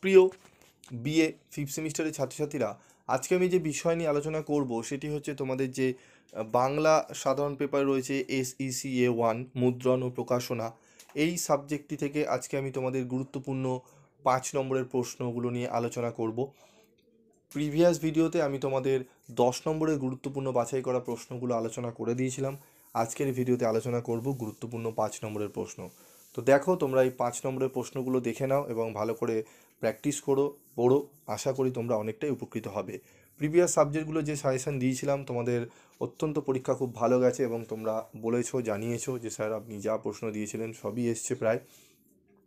প্রিয় BA fifth সেমিস্টারের ছাত্রছাত্রীরা, আজকে আমি যে বিষয় নিয়ে আলোচনা করব সেটি হচ্ছে তোমাদের যে বাংলা সাধারণ পেপার রয়েছে SECA 1 মুদ্রণ ও প্রকাশনা, এই সাবজেক্টটি থেকে আজকে আমি তোমাদের গুরুত্বপূর্ণ 5 নম্বরের প্রশ্নগুলো নিয়ে আলোচনা করব। প্রিভিয়াস ভিডিওতে আমি তোমাদের 10 নম্বরের গুরুত্বপূর্ণ বাছাই করা প্রশ্নগুলো আলোচনা করে দিয়েছিলাম। আজকের ভিডিওতে আলোচনা করব গুরুত্বপূর্ণ 5 নম্বরের প্রশ্ন। তো দেখো, তোমরা এই 5 নম্বরের প্রশ্নগুলো দেখে নাও এবং ভালো করে প্র্যাকটিস করো, পড়ো। আশা করি তোমরা অনেকটাই উপকৃত হবে। প্রিভিয়াস সাবজেক্টগুলো যে সাজেশন দিয়েছিলাম তোমাদের অত্যন্ত পরীক্ষা খুব ভালো গেছে এবং তোমরা বলেছো, জানিয়েছো যে স্যার আপনি যা প্রশ্ন দিয়েছিলেন সবই এসছে, প্রায়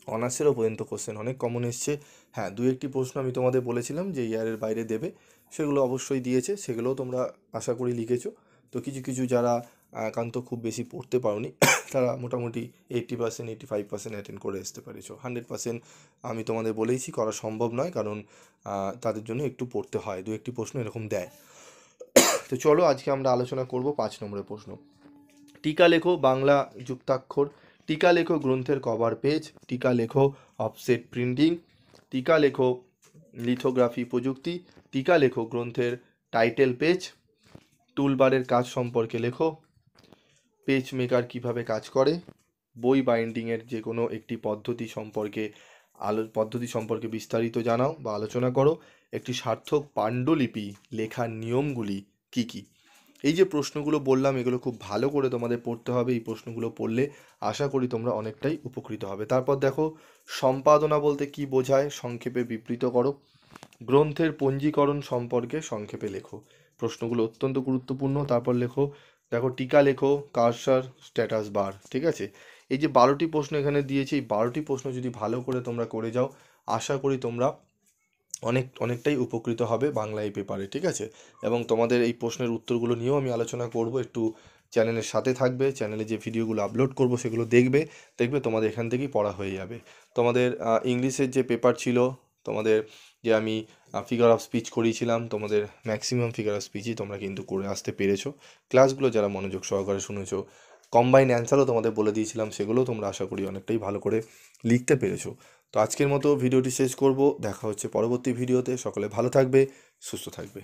অনার্সেরও পর্যন্ত কোশ্চেন অনেক কমন এসছে। হ্যাঁ, দু একটি প্রশ্ন আমি তোমাদের বলেছিলাম যে ইয়ারের বাইরে দেবে, সেগুলো অবশ্যই দিয়েছে, সেগুলোও তোমরা আশা করি লিখেছো। তো কিছু কিছু যারা একান্ত খুব বেশি পড়তে পারোনি তারা মোটামুটি 80% 85% অ্যাটেন্ড করে আসতে পেরেছো। 100% আমি তোমাদের বলেইছি করা সম্ভব নয়, কারণ তাদের জন্য একটু পড়তে হয়, দু একটি প্রশ্ন এরকম দেয়। তো চলো আজকে আমরা আলোচনা করব 5 নম্বরের প্রশ্ন। টিকা লেখো বাংলা যুক্তাক্ষর, টিকা লেখো গ্রন্থের কভার পেজ, টিকা লেখো অফসেট প্রিন্টিং, টিকা লেখো লিথোগ্রাফি প্রযুক্তি, টিকা লেখো গ্রন্থের টাইটেল পেজ, টুলবারের কাজ সম্পর্কে লেখো, পেজ মেকার কীভাবে কাজ করে, বই বাইন্ডিংয়ের যে কোনো একটি পদ্ধতি সম্পর্কে বিস্তারিত জানাও বা আলোচনা করো, একটি সার্থক পাণ্ডুলিপি লেখার নিয়মগুলি কী কী। এই যে প্রশ্নগুলো বললাম এগুলো খুব ভালো করে তোমাদের পড়তে হবে। এই প্রশ্নগুলো পড়লে আশা করি তোমরা অনেকটাই উপকৃত হবে। তারপর দেখো, সম্পাদনা বলতে কি বোঝায় সংক্ষেপে বিবৃত করো, গ্রন্থের পঞ্জীকরণ সম্পর্কে সংক্ষেপে লেখো। প্রশ্নগুলো অত্যন্ত গুরুত্বপূর্ণ। তারপর দেখো টিকা লেখো কার্সার স্ট্যাটাস বার। ঠিক আছে, এই যে 12টি প্রশ্ন এখানে দিয়েছি, এই 12টি প্রশ্ন যদি ভালো করে তোমরা করে যাও আশা করি তোমরা অনেকটাই উপকৃত হবে বাংলা এই পেপারে। ঠিক আছে, এবং তোমাদের এই প্রশ্নের উত্তরগুলো নিয়েও আমি আলোচনা করব। একটু চ্যানেলের সাথে থাকবে, চ্যানেলে যে ভিডিওগুলো আপলোড করব সেগুলো দেখবে তোমাদের এখান থেকেই পড়া হয়ে যাবে। তোমাদের ইংলিশের যে পেপার ছিল, তোমাদের যে আমি ফিগার অফ স্পিচ করিয়েছিলাম, তোমাদের ম্যাক্সিমাম ফিগার অফ স্পিচই তোমরা কিন্তু করে আসতে পেরেছো। ক্লাসগুলো যারা মনোযোগ সহকারে শুনেছো, কম্বাইন অ্যান্সারও তোমাদের বলে দিয়েছিলাম, সেগুলোও তোমরা আশা করি অনেকটাই ভালো করে লিখতে পেরেছো। তো আজকের মতো ভিডিওটি শেষ করব, দেখা হচ্ছে পরবর্তী ভিডিওতে। সকলে ভালো থাকবে, সুস্থ থাকবে।